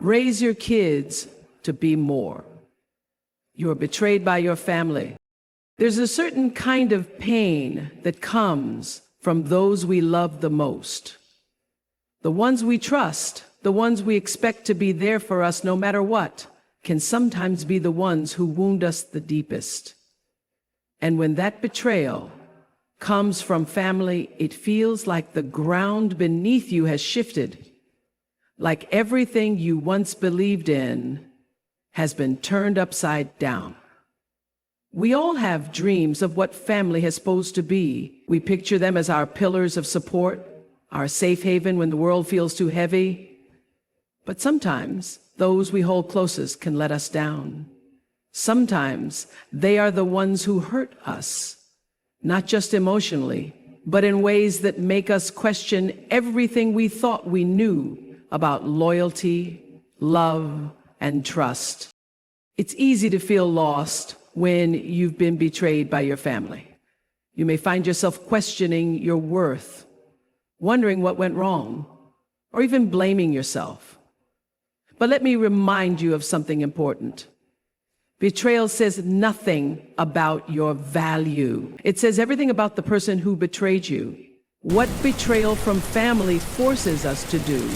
Raise your kids to be more. You are betrayed by your family. There's a certain kind of pain that comes from those we love the most. The ones we trust, the ones we expect to be there for us no matter what, can sometimes be the ones who wound us the deepest. And when that betrayal comes from family, it feels like the ground beneath you has shifted, like everything you once believed in has been turned upside down. We all have dreams of what family is supposed to be. We picture them as our pillars of support, our safe haven when the world feels too heavy. But sometimes those we hold closest can let us down. Sometimes they are the ones who hurt us, not just emotionally, but in ways that make us question everything we thought we knew about loyalty, love, and trust. It's easy to feel lost when you've been betrayed by your family. You may find yourself questioning your worth, wondering what went wrong, or even blaming yourself. But let me remind you of something important. Betrayal says nothing about your value. It says everything about the person who betrayed you. What betrayal from family forces us to do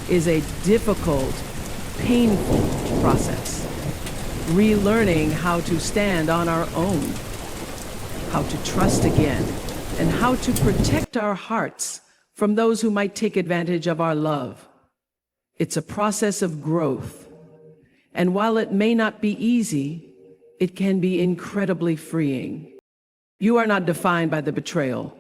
is a difficult, painful process. Relearning how to stand on our own, how to trust again, and how to protect our hearts from those who might take advantage of our love. It's a process of growth. And while it may not be easy, it can be incredibly freeing. You are not defined by the betrayal.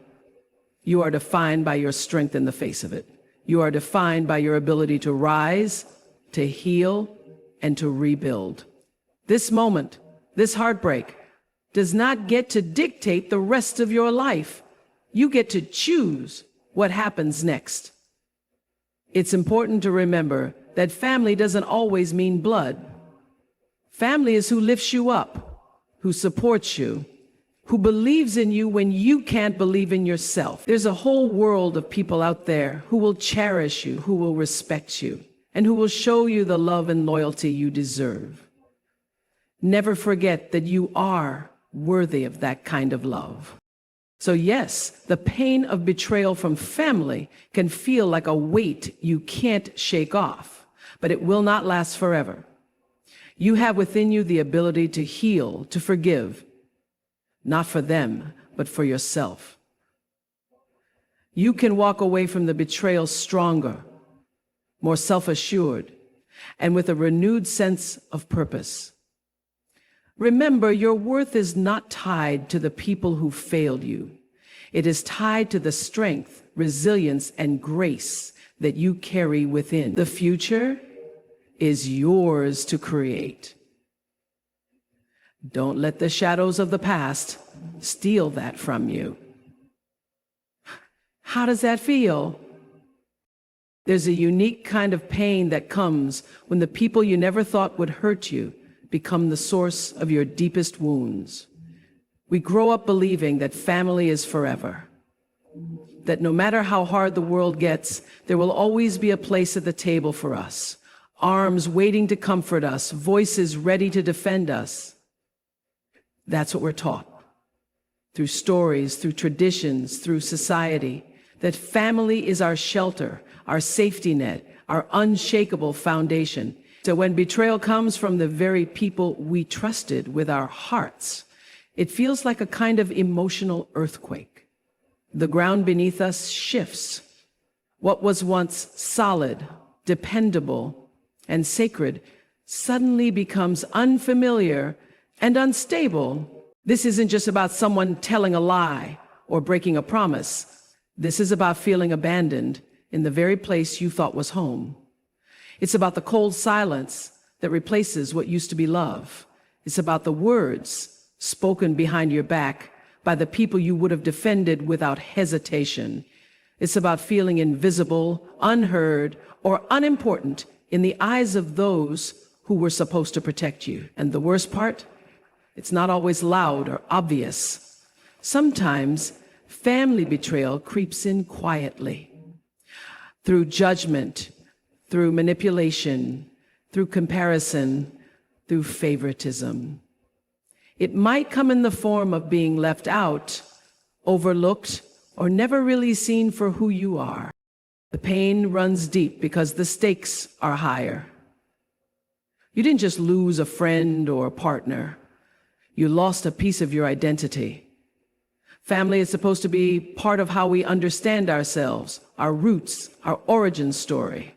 You are defined by your strength in the face of it. You are defined by your ability to rise, to heal, and to rebuild. This moment, this heartbreak, does not get to dictate the rest of your life. You get to choose what happens next. It's important to remember that family doesn't always mean blood. Family is who lifts you up, who supports you, who believes in you when you can't believe in yourself. There's a whole world of people out there who will cherish you, who will respect you, and who will show you the love and loyalty you deserve. Never forget that you are worthy of that kind of love. So yes, the pain of betrayal from family can feel like a weight you can't shake off, but it will not last forever. You have within you the ability to heal, to forgive, not for them, but for yourself. You can walk away from the betrayal stronger, more self-assured, and with a renewed sense of purpose. Remember, your worth is not tied to the people who failed you. It is tied to the strength, resilience, and grace that you carry within. The future is yours to create. Don't let the shadows of the past steal that from you. How does that feel? There's a unique kind of pain that comes when the people you never thought would hurt you become the source of your deepest wounds. We grow up believing that family is forever, that no matter how hard the world gets, there will always be a place at the table for us, arms waiting to comfort us, voices ready to defend us. That's what we're taught through stories, through traditions, through society, that family is our shelter, our safety net, our unshakable foundation. So when betrayal comes from the very people we trusted with our hearts, it feels like a kind of emotional earthquake. The ground beneath us shifts. What was once solid, dependable, and sacred suddenly becomes unfamiliar and unstable. This isn't just about someone telling a lie or breaking a promise. This is about feeling abandoned in the very place you thought was home. It's about the cold silence that replaces what used to be love. It's about the words spoken behind your back by the people you would have defended without hesitation. It's about feeling invisible, unheard, or unimportant in the eyes of those who were supposed to protect you. And the worst part? It's not always loud or obvious. Sometimes family betrayal creeps in quietly, through judgment, through manipulation, through comparison, through favoritism. It might come in the form of being left out, overlooked, or never really seen for who you are. The pain runs deep because the stakes are higher. You didn't just lose a friend or a partner. You lost a piece of your identity. Family is supposed to be part of how we understand ourselves, our roots, our origin story.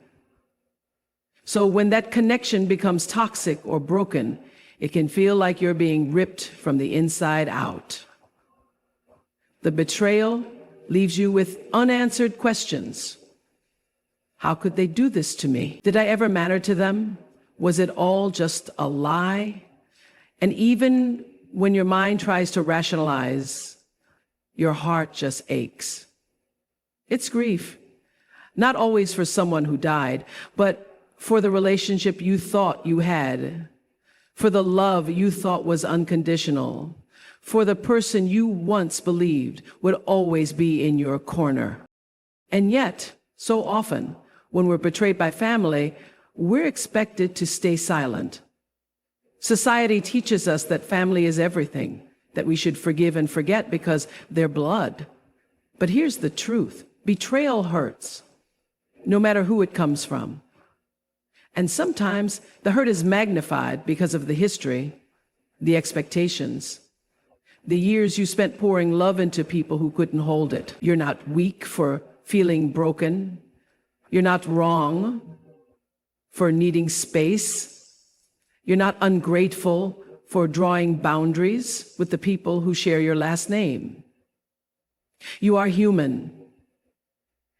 So when that connection becomes toxic or broken, it can feel like you're being ripped from the inside out. The betrayal leaves you with unanswered questions. How could they do this to me? Did I ever matter to them? Was it all just a lie? And even when your mind tries to rationalize, your heart just aches. It's grief, not always for someone who died, but for the relationship you thought you had, for the love you thought was unconditional, for the person you once believed would always be in your corner. And yet, so often, when we're betrayed by family, we're expected to stay silent. Society teaches us that family is everything, that we should forgive and forget because they're blood. But here's the truth. Betrayal hurts, no matter who it comes from. And sometimes the hurt is magnified because of the history, the expectations, the years you spent pouring love into people who couldn't hold it. You're not weak for feeling broken. You're not wrong for needing space. You're not ungrateful for drawing boundaries with the people who share your last name. You are human.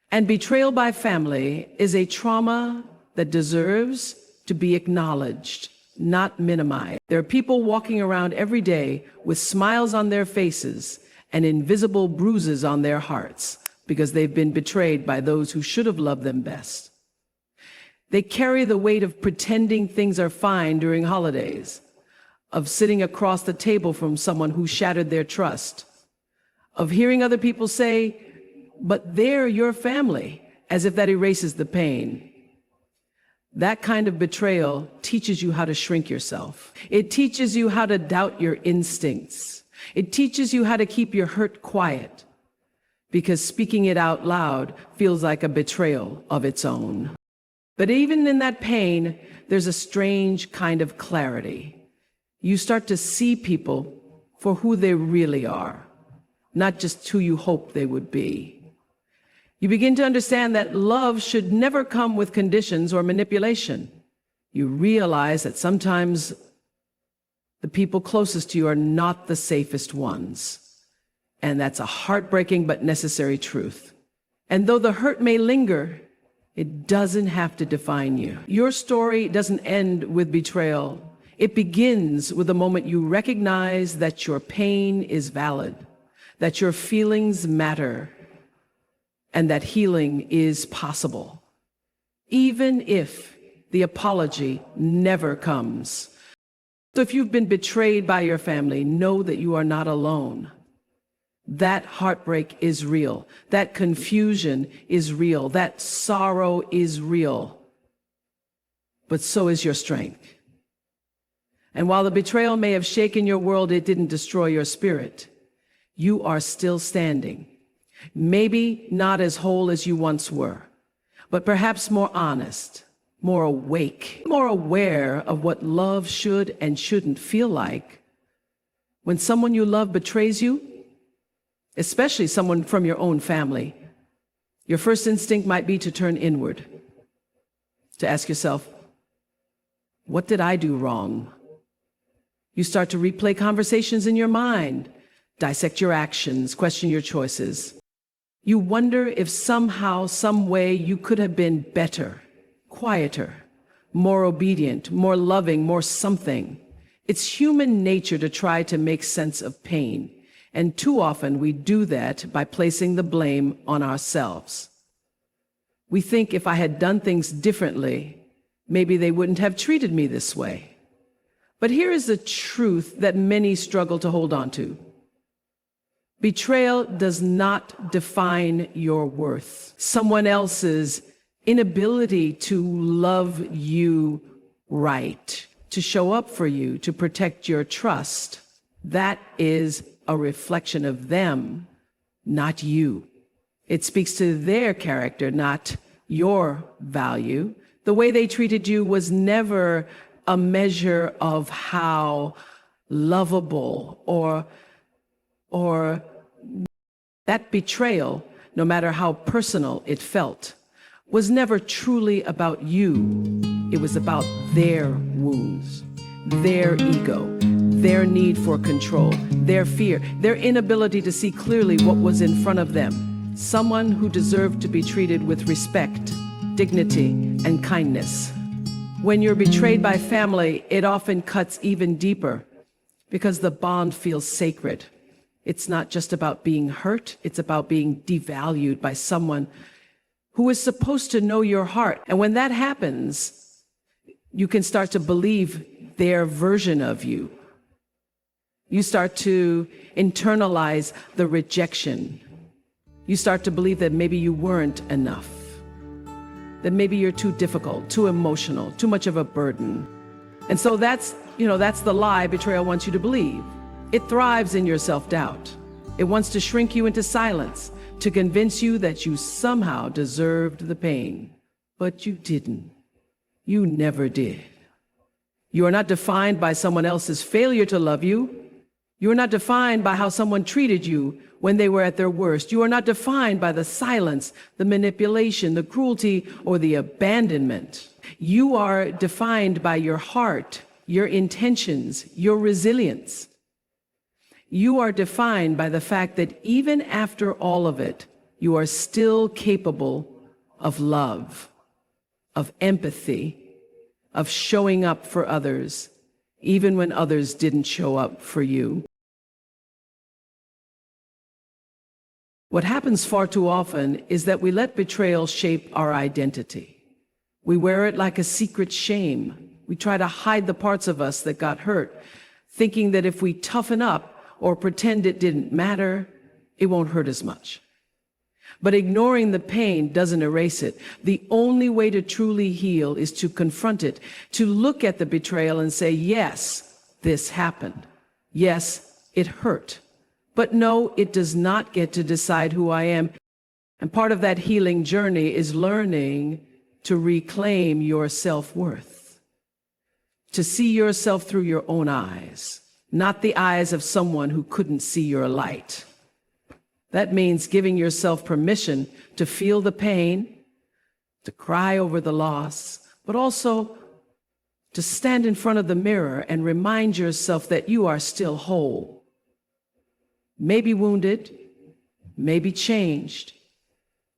And betrayal by family is a trauma that deserves to be acknowledged, not minimized. There are people walking around every day with smiles on their faces and invisible bruises on their hearts because they've been betrayed by those who should have loved them best. They carry the weight of pretending things are fine during holidays, of sitting across the table from someone who shattered their trust, of hearing other people say, "But they're your family," as if that erases the pain. That kind of betrayal teaches you how to shrink yourself. It teaches you how to doubt your instincts. It teaches you how to keep your hurt quiet, because speaking it out loud feels like a betrayal of its own. But even in that pain, there's a strange kind of clarity. You start to see people for who they really are, not just who you hoped they would be. You begin to understand that love should never come with conditions or manipulation. You realize that sometimes the people closest to you are not the safest ones. And that's a heartbreaking but necessary truth. And though the hurt may linger, it doesn't have to define you. Your story doesn't end with betrayal. It begins with the moment you recognize that your pain is valid, that your feelings matter, and that healing is possible, even if the apology never comes. So if you've been betrayed by your family, know that you are not alone. That heartbreak is real. That confusion is real. That sorrow is real. But so is your strength. And while the betrayal may have shaken your world, it didn't destroy your spirit. You are still standing. Maybe not as whole as you once were, but perhaps more honest, more awake, more aware of what love should and shouldn't feel like. When someone you love betrays you, especially someone from your own family, your first instinct might be to turn inward, to ask yourself, what did I do wrong? You start to replay conversations in your mind, dissect your actions, question your choices. You wonder if somehow, some way you could have been better, quieter, more obedient, more loving, more something. It's human nature to try to make sense of pain. And too often we do that by placing the blame on ourselves. We think if I had done things differently, maybe they wouldn't have treated me this way. But here is the truth that many struggle to hold on to. Betrayal does not define your worth. Someone else's inability to love you right, to show up for you, to protect your trust, that is a reflection of them, not you. It speaks to their character, not your value. The way they treated you was never a measure of how lovable or that betrayal, no matter how personal it felt, was never truly about you. It was about their wounds, their ego, their need for control, their fear, their inability to see clearly what was in front of them. Someone who deserved to be treated with respect, dignity, and kindness. When you're betrayed by family, it often cuts even deeper because the bond feels sacred. It's not just about being hurt, it's about being devalued by someone who is supposed to know your heart. And when that happens, you can start to believe their version of you. You start to internalize the rejection. You start to believe that maybe you weren't enough, that maybe you're too difficult, too emotional, too much of a burden. And so that's the lie betrayal wants you to believe. It thrives in your self-doubt. It wants to shrink you into silence, to convince you that you somehow deserved the pain. But you didn't. You never did. You are not defined by someone else's failure to love you. You are not defined by how someone treated you when they were at their worst. You are not defined by the silence, the manipulation, the cruelty, or the abandonment. You are defined by your heart, your intentions, your resilience. You are defined by the fact that even after all of it, you are still capable of love, of empathy, of showing up for others, even when others didn't show up for you. What happens far too often is that we let betrayal shape our identity. We wear it like a secret shame. We try to hide the parts of us that got hurt, thinking that if we toughen up or pretend it didn't matter, it won't hurt as much. But ignoring the pain doesn't erase it. The only way to truly heal is to confront it, to look at the betrayal and say, yes, this happened. Yes, it hurt. But no, it does not get to decide who I am. And part of that healing journey is learning to reclaim your self-worth, to see yourself through your own eyes, not the eyes of someone who couldn't see your light. That means giving yourself permission to feel the pain, to cry over the loss, but also to stand in front of the mirror and remind yourself that you are still whole. Maybe wounded, maybe changed,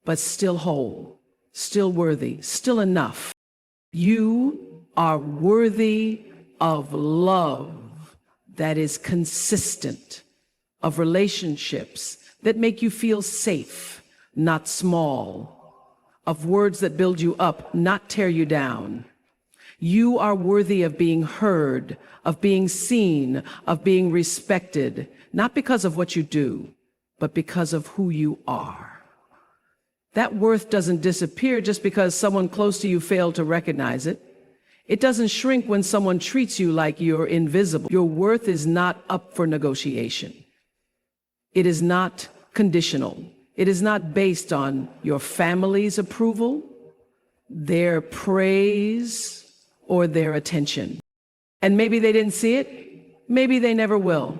but still whole, still worthy, still enough. You are worthy of love that is consistent, of relationships that make you feel safe, not small, of words that build you up, not tear you down. You are worthy of being heard, of being seen, of being respected, not because of what you do, but because of who you are. That worth doesn't disappear just because someone close to you failed to recognize it. It doesn't shrink when someone treats you like you're invisible. Your worth is not up for negotiation. It is not conditional. It is not based on your family's approval, their praise, or their attention. And maybe they didn't see it. Maybe they never will.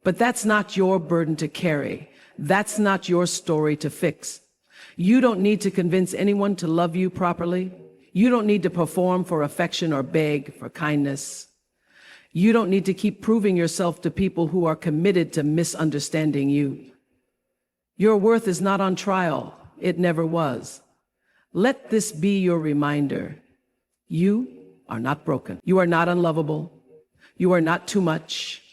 But that's not your burden to carry. That's not your story to fix. You don't need to convince anyone to love you properly. You don't need to perform for affection or beg for kindness. You don't need to keep proving yourself to people who are committed to misunderstanding you. Your worth is not on trial. It never was. Let this be your reminder. You are not broken. You are not unlovable. You are not too much.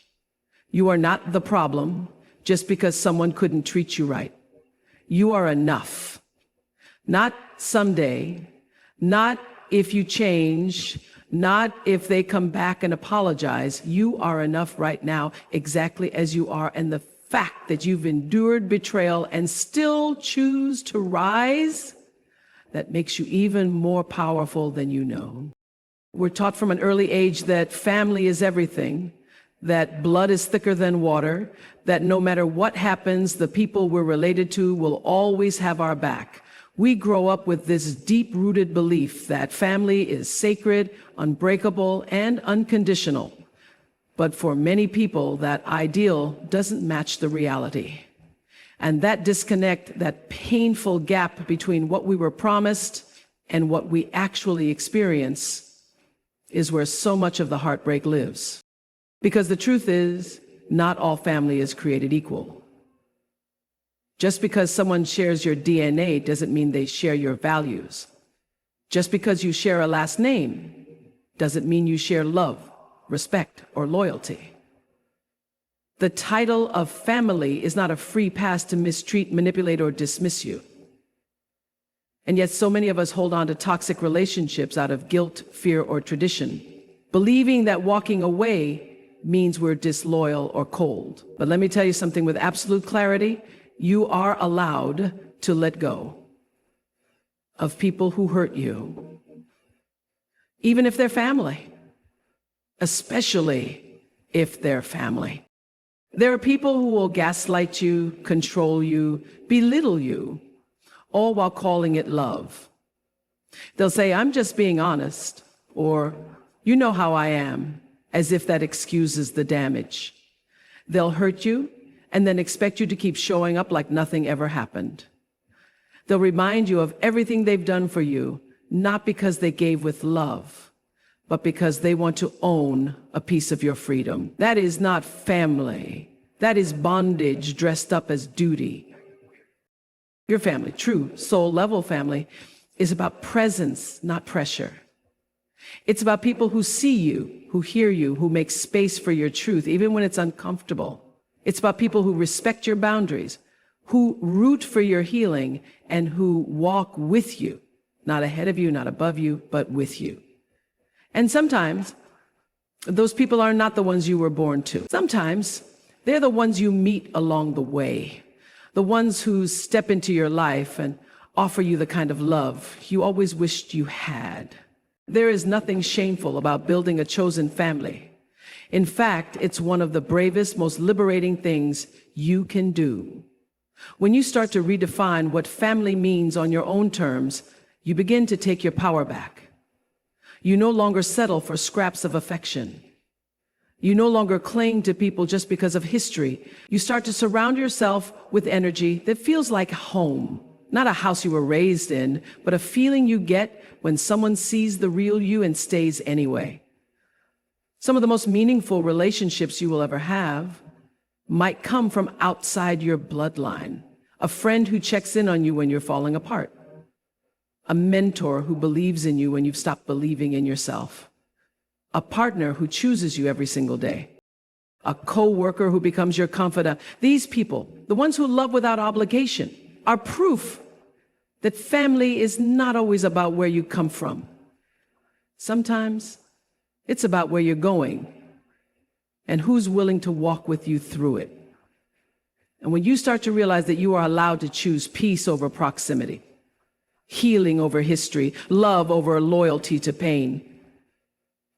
You are not the problem just because someone couldn't treat you right. You are enough. Not someday, not if you change, not if they come back and apologize. You are enough right now, exactly as you are. And the fact that you've endured betrayal and still choose to rise, that makes you even more powerful than you know. We're taught from an early age that family is everything, that blood is thicker than water, that no matter what happens, the people we're related to will always have our back. We grow up with this deep-rooted belief that family is sacred, unbreakable, and unconditional. But for many people, that ideal doesn't match the reality. And that disconnect, that painful gap between what we were promised and what we actually experience, is where so much of the heartbreak lives. Because the truth is, not all family is created equal. Just because someone shares your DNA doesn't mean they share your values. Just because you share a last name doesn't mean you share love, respect, or loyalty. The title of family is not a free pass to mistreat, manipulate, or dismiss you. And yet so many of us hold on to toxic relationships out of guilt, fear, or tradition, believing that walking away means we're disloyal or cold. But let me tell you something with absolute clarity. You are allowed to let go of people who hurt you, even if they're family, especially if they're family. There are people who will gaslight you, control you, belittle you, all while calling it love. They'll say, "I'm just being honest," or "You know how I am," as if that excuses the damage. They'll hurt you and then expect you to keep showing up like nothing ever happened. They'll remind you of everything they've done for you, not because they gave with love, but because they want to own a piece of your freedom. That is not family. That is bondage dressed up as duty. Your family, true soul-level family, is about presence, not pressure. It's about people who see you, who hear you, who make space for your truth, even when it's uncomfortable. It's about people who respect your boundaries, who root for your healing, and who walk with you, not ahead of you, not above you, but with you. And sometimes those people are not the ones you were born to. Sometimes they're the ones you meet along the way, the ones who step into your life and offer you the kind of love you always wished you had. There is nothing shameful about building a chosen family. In fact, it's one of the bravest, most liberating things you can do. When you start to redefine what family means on your own terms, you begin to take your power back. You no longer settle for scraps of affection. You no longer cling to people just because of history. You start to surround yourself with energy that feels like home. Not a house you were raised in, but a feeling you get when someone sees the real you and stays anyway. Some of the most meaningful relationships you will ever have might come from outside your bloodline. A friend who checks in on you when you're falling apart. A mentor who believes in you when you've stopped believing in yourself. A partner who chooses you every single day. A co-worker who becomes your confidant. These people, the ones who love without obligation, are proof that family is not always about where you come from. Sometimes it's about where you're going and who's willing to walk with you through it. And when you start to realize that you are allowed to choose peace over proximity, healing over history, love over loyalty to pain,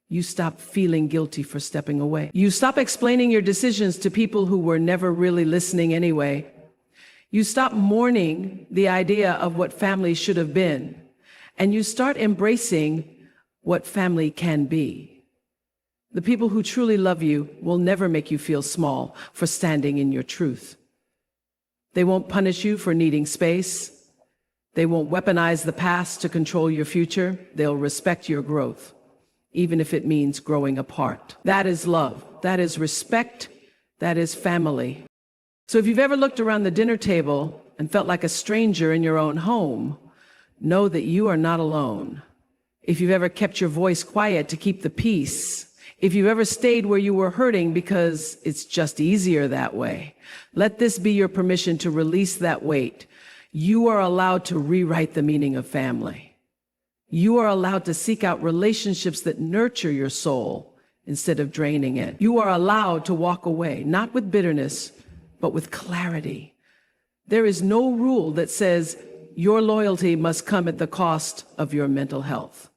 you stop feeling guilty for stepping away. You stop explaining your decisions to people who were never really listening anyway. You stop mourning the idea of what family should have been, and you start embracing what family can be. The people who truly love you will never make you feel small for standing in your truth. They won't punish you for needing space. They won't weaponize the past to control your future. They'll respect your growth, even if it means growing apart. That is love. That is respect. That is family. So if you've ever looked around the dinner table and felt like a stranger in your own home, know that you are not alone. If you've ever kept your voice quiet to keep the peace, if you've ever stayed where you were hurting because it's just easier that way, let this be your permission to release that weight. You are allowed to rewrite the meaning of family. You are allowed to seek out relationships that nurture your soul instead of draining it. You are allowed to walk away, not with bitterness, but with clarity. There is no rule that says your loyalty must come at the cost of your mental health.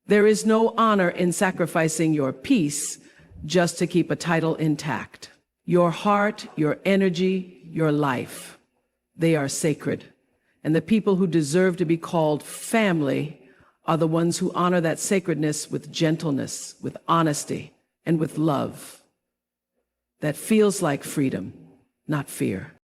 There is no honor in sacrificing your peace just to keep a title intact. Your heart, your energy, your life, they are sacred. And the people who deserve to be called family are the ones who honor that sacredness with gentleness, with honesty, and with love. That feels like freedom, not fear.